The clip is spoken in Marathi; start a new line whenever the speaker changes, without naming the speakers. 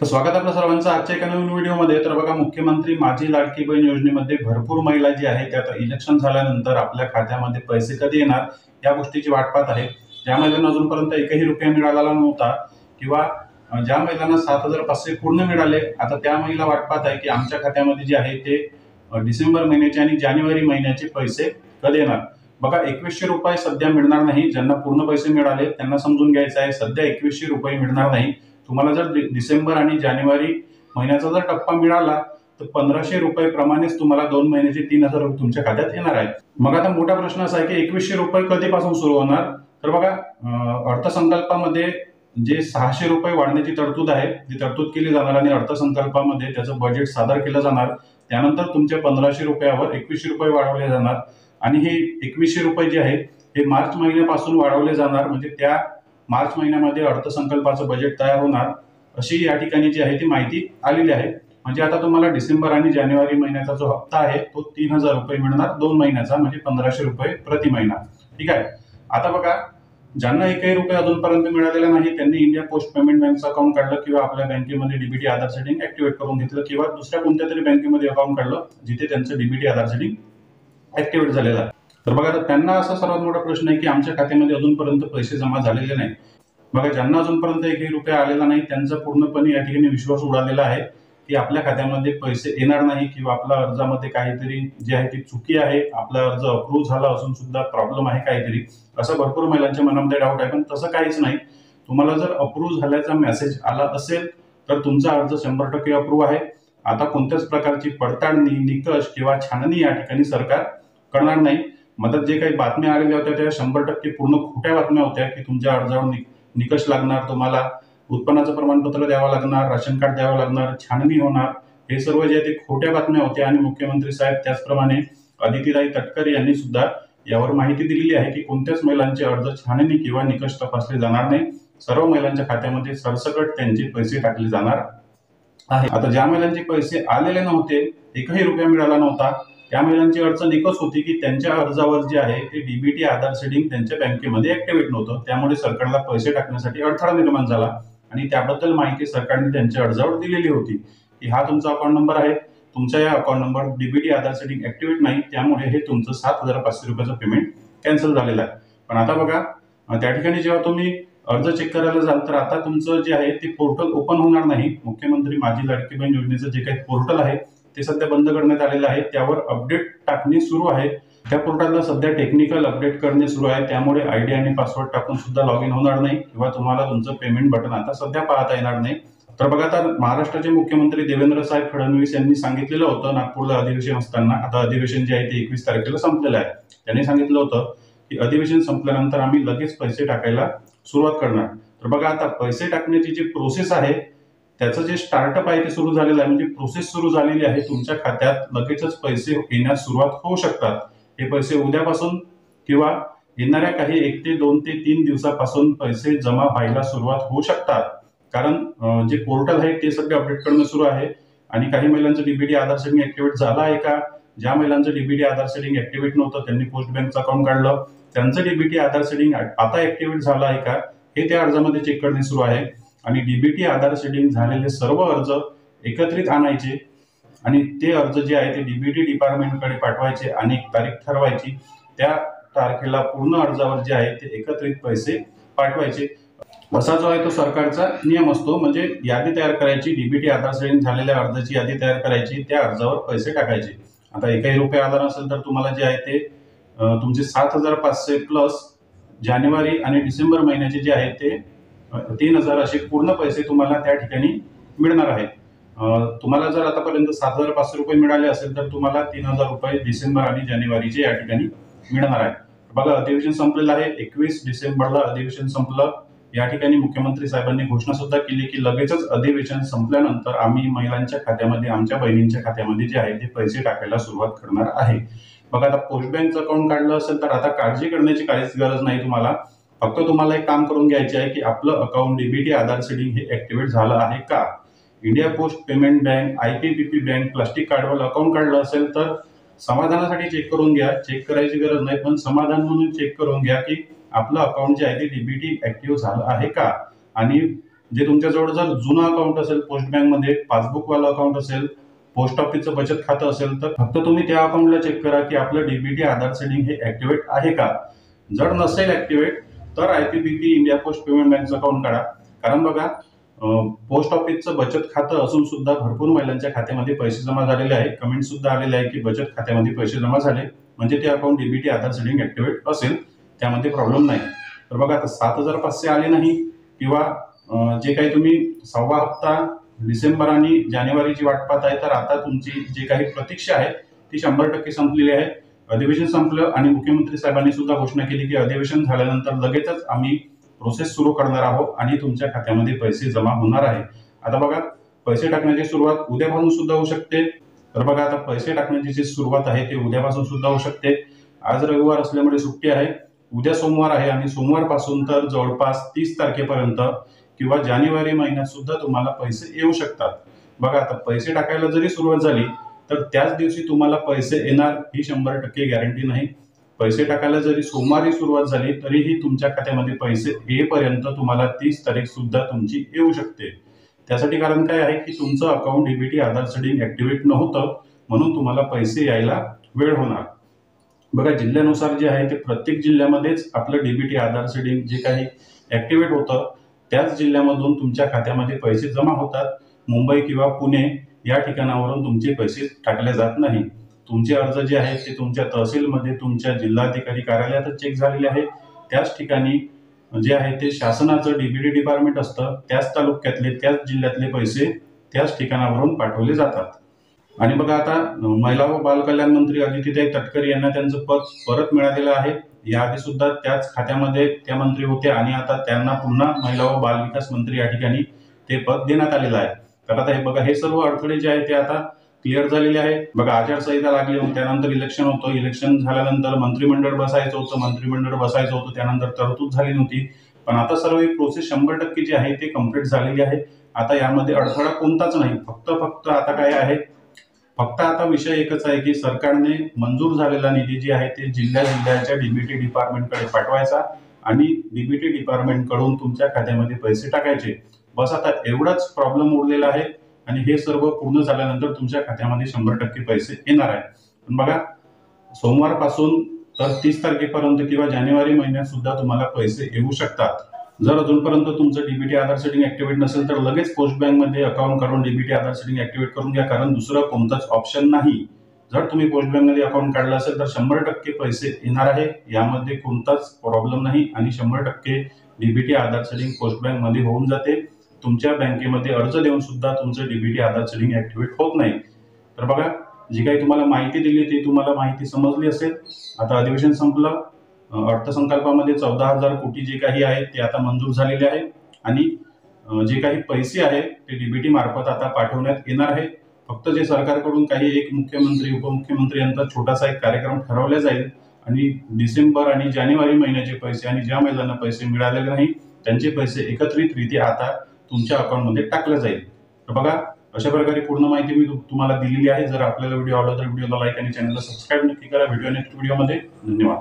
तर स्वागत आपल्या सर्वांचं आजच्या एका नवीन व्हिडिओमध्ये। तर बघा, मुख्यमंत्री माझी लाडकी बहीण योजनेमध्ये भरपूर महिला जी आहे त्या इलेक्शन झाल्यानंतर आपल्या खात्यामध्ये पैसे कधी येणार या गोष्टीची वाट पाहत आहे। ज्या महिलांना अजूनपर्यंत एकही रुपया मिळालेला नव्हता किंवा ज्या महिलांना 7,500 पूर्ण मिळाले, आता त्या महिला वाट पाहत आहे की आमच्या खात्यामध्ये जे आहे ते डिसेंबर महिन्याचे आणि जानेवारी महिन्याचे पैसे कधी येणार। बघा, 2100 रुपये सध्या मिळणार नाही। ज्यांना पूर्ण पैसे मिळाले त्यांना समजून घ्यायचं आहे, सध्या 2100 रुपये मिळणार नाही। तुम्हाला जर डिसेंबर आणि जानेवारी महिन्याचा जर टप्पा मिळाला तर 1500 रुपये प्रमाणेच तुम्हाला 2 महिन्याचे 3000 रुपये तुमच्या खात्यात येणार आहे। मग आता मोठा प्रश्न असा आहे की 2100 रुपये कधीपासून सुरू होणार। तर बघा, अर्थसंकल्पामध्ये जे 600 रुपये वाढण्याची तरतूद आहे ती तरतूद केली जाणार आणि अर्थसंकल्पामध्ये त्याचं बजेट सादर केलं जाणार। त्यानंतर तुमच्या 1500 रुपयावर 2100 रुपये वाढवले जाणार आणि हे 2100 रुपये जे आहे हे मार्च महिन्यापासून वाढवले जाणार। म्हणजे त्या मार्च महिन्यामध्ये अर्थसंकल्पाचं बजेट तयार होणार अशी या ठिकाणी जी आहे ती माहिती आलेली आहे। म्हणजे आता तुम्हाला डिसेंबर आणि जानेवारी महिन्याचा जो हप्ता आहे तो 3000 रुपये मिळणार 2 महिन्याचा, म्हणजे 1500 रुपये प्रति महिना। ठीक आहे। आता बघा, ज्यांना एकही रुपये अजूनपर्यंत मिळालेला नाही त्यांनी इंडिया पोस्ट पेमेंट बँकचं अकाउंट काढलं किंवा आपल्या बँकेमध्ये डीबीटी आधार सेटिंग ऍक्टिव्हेट करून घेतलं किंवा दुसऱ्या कोणत्या तरी बँकेमध्ये अकाउंट काढलं जिथे त्यांचं डीबीटी आधार सेटिंग ऍक्टिव्हेट झालेलं आहे। तर बघा, त्यांना असा सर्वात मोठा प्रश्न आहे की आमच्या खात्यामध्ये अजूनपर्यंत पैसे जमा झालेले नाही। बघा, ज्यांना अजूनपर्यंत एकही रुपया आलेला नाही त्यांचा पूर्णपणे या ठिकाणी विश्वास उडालेला आहे की आपल्या खात्यामध्ये पैसे येणार नाही किंवा आपल्या अर्जामध्ये काहीतरी जे आहे ती चुकी आहे, आपला अर्ज अप्रूव्ह झाला असून सुद्धा प्रॉब्लेम आहे काहीतरी, असं भरपूर महिलांच्या मनामध्ये डाऊट आहे। पण तसं काहीच नाही। तुम्हाला जर अप्रूव्ह झाल्याचा मेसेज आला असेल तर तुमचा अर्ज 100% अप्रूव्ह आहे। आता कोणत्याच प्रकारची पडताळणी, निकष किंवा छाननी या ठिकाणी सरकार करणार नाही। मदत जे काही बातम्या आलेल्या होत्या त्या 100% पूर्ण खोट्या बातम्या होत्या की तुमच्या अर्जावर निकष लागणार, तुम्हाला उत्पन्नाचं प्रमाणपत्र द्यावं लागणार, राशन कार्ड द्यावं लागणार, छाननी होणार, हे सर्व जे ते खोट्या बातम्या होत्या। आणि मुख्यमंत्री साहेब त्याचप्रमाणे अदितीताई तटकरे यांनी सुद्धा यावर माहिती दिलेली आहे की कोणत्याच महिलांचे अर्ज छाननी किंवा निकष तपासले जाणार नाही। सर्व महिलांच्या खात्यामध्ये सरसकट त्यांचे पैसे टाकले जाणार आहे। आता ज्या महिलांचे पैसे आलेले नव्हते, एकही रुपया मिळाला नव्हता, त्या महिलांची अडचण एकच होती की त्यांच्या अर्जावर जे आहे ते डीबीटी आधार सेटिंग त्यांच्या बँकेमध्ये ऍक्टिव्हेट नव्हतं, त्यामुळे सरकारला पैसे टाकण्यासाठी अडथळा निर्माण झाला आणि त्याबद्दल माहिती सरकारने त्यांच्या अर्जावर दिलेली होती की हा तुमचा अकाउंट नंबर आहे, तुमच्या या अकाउंट नंबर डीबीटी आधार सेटिंग ऍक्टिव्हेट नाही, त्यामुळे हे तुमचं 7,500 रुपयाचं पेमेंट कॅन्सल झालेलं आहे। पण आता बघा, त्या ठिकाणी जेव्हा तुम्ही अर्ज चेक करायला जाल तर आता तुमचं जे आहे ते पोर्टल ओपन होणार नाही। मुख्यमंत्री माझी लाडकी बहीण योजनेचं जे काही पोर्टल आहे ते सध्या बंद करण्यात आलेलं आहे, त्यावर अपडेट टाकणे सुरू आहे। त्या पोर्टलला सध्या टेक्निकल अपडेट करणे सुरू आहे, त्यामुळे आयडी आणि पासवर्ड टाकून सुद्धा लॉग इन होणार नाही किंवा तुम्हाला तुमचं पेमेंट बटन आता सध्या पाहता येणार नाही। तर बघा, आता महाराष्ट्राचे मुख्यमंत्री देवेंद्र साहेब फडणवीस यांनी सांगितलेलं होतं नागपूरला अधिवेशन असताना, आता अधिवेशन जे आहे ते 21 तारखेला संपलेलं आहे, त्यांनी सांगितलं होतं की अधिवेशन संपल्यानंतर आम्ही लगेच पैसे टाकायला सुरुवात करणार। तर बघा, आता पैसे टाकण्याची जी प्रोसेस आहे त्याचं जे स्टार्टअप आहे ते सुरू झालेलं आहे, म्हणजे प्रोसेस सुरू झालेली आहे। तुमच्या खात्यात लगेचच पैसे येण्यास सुरुवात होऊ शकतात। हे पैसे उद्यापासून किंवा येणाऱ्या काही 1 ते 2 ते 3 दिवसापासून पैसे जमा व्हायला सुरुवात होऊ शकतात, कारण जे पोर्टल आहे ते सध्या अपडेट करणं सुरू आहे। आणि काही महिलांचं डीबीटी आधार सेटिंग ऍक्टिव्हेट झालं आहे का, ज्या महिलांचं डीबीटी आधार सेटिंग ऍक्टिव्हेट नव्हतं त्यांनी पोस्ट बँकचं अकाउंट काढलं, त्यांचं डीबीटी आधार सेटिंग आता ऍक्टिव्हेट झालं आहे का हे त्या अर्जामध्ये चेक करणे सुरू आहे। आणि डीबीटी आधार सेटिंग झालेले सर्व अर्ज एकत्रित आणायचे आणि ते अर्ज जे आहे ते डीबीटी डिपार्टमेंटकडे पाठवायचे आणि एक तारीख ठरवायची, त्या तारखेला पूर्ण अर्जावर जे आहे ते एकत्रित पैसे पाठवायचे। असा जो आहे तो सरकारचा नियम असतो। म्हणजे यादी तयार करायची, डीबीटी आधार सेटिंग झालेल्या अर्जाची यादी तयार करायची, त्या अर्जावर पैसे टाकायचे। आता एकही रुपया आला नसेल तर तुम्हाला जे आहे ते तुमचे 7,500 प्लस जानेवारी आणि डिसेंबर महिन्याचे जे आहे ते 3000 असे पूर्ण पैसे तुम्हाला त्या ठिकाणी मिळणार आहेत। तुम्हाला जर आतापर्यंत 7,500 रुपये मिळाले असेल तर तुम्हाला 3000 रुपये डिसेंबर आणि जानेवारीचे या ठिकाणी मिळणार आहे। बघा, अधिवेशन संपलेलं आहे, 21 डिसेंबरला अधिवेशन संपलं। या ठिकाणी मुख्यमंत्री साहेबांनी घोषणा सुद्धा केली की लगेचच अधिवेशन संपल्यानंतर आम्ही महिलांच्या खात्यामध्ये, आमच्या बहिणींच्या खात्यामध्ये जे आहे ते पैसे टाकायला सुरुवात करणार आहे। बघा, आता पोस्ट बँकचं अकाउंट काढलं असेल तर आता काळजी करण्याची काहीच गरज नाही तुम्हाला। फक्त तुम्हाला एक काम करून घ्यायचे आहे की आपलं अकाउंट डीबीटी आधार सेटिंग हे ऍक्टिव्हेट झालं आहे का। India post payment bank, IPPB bank, plastic कार्डवर अकाउंट काढलं असेल तर समाधानासाठी चेक करून घ्या, चेक करायची गरज नाही, पण समाधान म्हणून चेक करून घ्या की आपलं अकाउंट जे आहे ते डीबीटी ऍक्टिव्ह झालं आहे का। आणि जे तुमच्याजवळ जर जुनं अकाउंट असेल, पोस्ट बँकमध्ये पासबुकवालं अकाउंट असेल, पोस्ट ऑफिसचं बचत खातं असेल, तर फक्त तुम्ही त्या अकाउंटला चेक करा की आपलं डीबीटी आधार सेडिंग हे ऍक्टिव्हेट आहे का. जर नसेल ऍक्टिव्हेट तर IPPB इंडिया पोस्ट पेमेंट बँकचं अकाउंट काढा. कारण बघा, पोस्ट ऑफिसचं बचत खातं असून सुद्धा भरपूर महिलांच्या खात्यामध्ये पैसे जमा झालेले आहे. कमेंट सुद्धा आलेले आहे की बचत खात्यामध्ये पैसे जमा झाले म्हणजे ते अकाउंट डीबीटी आधार सेडिंग ऍक्टिव्हेट असेल, त्यामध्ये प्रॉब्लेम नाही. तर बघा, आता 7,500 आले नाही किंवा जे काही तुम्ही 6वा हप्ता डिसेंबर आणि जानेवारीची वाट पाहत आहे, तर आता तुमची जी काही प्रतीक्षा आहे ती 100% संपलेली आहे. अधिवेशन संपलं आणि मुख्यमंत्री साहेबांनी सुद्धा घोषणा केली की अधिवेशन झाल्यानंतर लगेचच आम्ही प्रोसेस सुरू करणार आहोत आणि तुमच्या खात्यामध्ये पैसे जमा होणार आहे. आता बघा, पैसे टाकण्याची सुरुवात उद्यापासून सुद्धा होऊ शकते. तर बघा, आता पैसे टाकण्याची जी सुरुवात आहे ते उद्यापासून सुद्धा होऊ शकते. आज रविवार असल्यामुळे सुट्टी आहे, उद्या सोमवार आहे आणि सोमवारपासून तर जवळपास 30 तारखेपर्यंत किंवा जानेवारी महिन्यात सुद्धा तुम्हाला पैसे येऊ शकतात. बघा, आता पैसे टाकायला जरी सुरुवात झाली तर त्याच दिवशी तुम्हाला पैसे येणार ही 100% गॅरंटी नाही. पैसे टाकायला जरी सोमवारी सुरुवात झाली तरीही तुमच्या खात्यामध्ये पैसे येईपर्यंत तुम्हाला 30 तारीख सुद्धा तुमची येऊ शकते. त्यासाठी कारण काय आहे की तुमचं अकाउंट डीबीटी आधार सेडिंग ऍक्टिव्हेट नव्हतं, म्हणून तुम्हाला पैसे यायला वेळ होणार. बघा, जिल्ह्यानुसार जे आहे ते प्रत्येक जिल्ह्यामध्येच आपलं डीबीटी आधार सेडिंग जे काही ऍक्टिव्हेट होतं त्याच जिल्ह्यामधून तुमच्या खात्यामध्ये पैसे जमा होतात. मुंबई किंवा पुणे या ठिकाणावरून तुमचे पैसे टाकले जात नाही. तुमचे अर्ज जे आहेत ते तुमच्या तहसीलमध्ये, तुमच्या जिल्हाधिकारी कार्यालयातच चेक झालेले आहे. त्याच ठिकाणी जे आहे ते शासनाचं डीबीटी डिपार्टमेंट असतं, त्याच तालुक्यातले त्याच जिल्ह्यातले पैसे त्याच ठिकाणावरून पाठवले जातात. आणि बघा, आता महिला व बालकल्याण मंत्री अदितीताई तटकरे यांना त्यांचं पद परत मिळालेलं आहे. याआधी सुद्धा त्याच खात्यामध्ये त्या मंत्री होत्या आणि आता त्यांना पुन्हा महिला व बालविकास मंत्री या ठिकाणी ते पद देण्यात आलेलं आहे. तर आता हे बघा, हे सर्व अडथळे जे आहे ते आता क्लिअर झालेले आहे. बघा, आचारसंहिता लागली, त्यानंतर इलेक्शन होतं, इलेक्शन झाल्यानंतर मंत्रिमंडळ बसायचं होतं, त्यानंतर तरतूद झाली नव्हती. पण आता सर्व ही प्रोसेस 100% जी आहे ते कम्प्लीट झालेली आहे. आता यामध्ये अडथळा कोणताच नाही. फक्त आता काय आहे, फक्त आता विषय एकच आहे की सरकारने मंजूर झालेला निधी जी आहे ते जिल्ह्याच्या डीबीटी डिपार्टमेंटकडे पाठवायचा आणि डीबीटी डिपार्टमेंटकडून तुमच्या खात्यामध्ये पैसे टाकायचे. बस आता एवढाच प्रॉब्लेम उरलेला आहे आणि हे सर्व पूर्ण झाल्यानंतर तुमच्या खात्यामध्ये 100% पैसे येणार आहे. पण बघा, सोमवारपासून तर 30 तारखेपर्यंत किंवा जानेवारी महिन्यात सुद्धा तुम्हाला पैसे येऊ शकतात. जर अजूनपर्यंत तुमचं डीबीटी आधार सेडिंग ऍक्टिव्हेट नसेल तर लगेच पोस्ट बँकमध्ये अकाउंट काढून डीबीटी आधार सेडिंग ऍक्टिव्हेट करून घ्या, कारण दुसरं कोणतंच ऑप्शन नाही. जर तुम्ही पोस्ट बँकमध्ये अकाउंट काढलं असेल तर 100% पैसे येणार आहे, यामध्ये कोणताच प्रॉब्लेम नाही आणि 100% डीबीटी आधार सेडिंग पोस्ट बँकमध्ये होऊन जाते. तुमच्या बँकेमध्ये अर्ज देऊन सुद्धा तुमचं डीबीटी आधार सेडिंग ऍक्टिव्हेट होत नाही. तर बघा, जी काही तुम्हाला माहिती दिली ती तुम्हाला माहिती समजली असेल. आता अधिवेशन संपलं, अर्थसंकल्पामध्ये 14,000 कोटी जे काही आहे ते आता मंजूर झालेले आहे आणि जे काही पैसे आहेत ते डीबीटी मार्फत आता पाठवण्यात येणार आहे. फक्त जे सरकारकडून काही एक मुख्यमंत्री उपमुख्यमंत्री यांचा छोटासा एक कार्यक्रम ठरवला जाईल आणि डिसेंबर आणि जानेवारी महिन्याचे पैसे आणि ज्या महिलांना पैसे मिळालेले नाही त्यांचे पैसे एकत्रितरित्या आता तुमच्या अकाउंटमध्ये टाकले जाईल. तर बघा, अशा प्रकारे पूर्ण माहिती मी तुम्हाला दिलेली आहे. जर आपल्याला व्हिडिओ आवडला तर व्हिडिओला लाईक आणि चॅनलला सबस्क्राईब नक्की करा. भेटूया नेक्स्ट व्हिडिओमध्ये. धन्यवाद.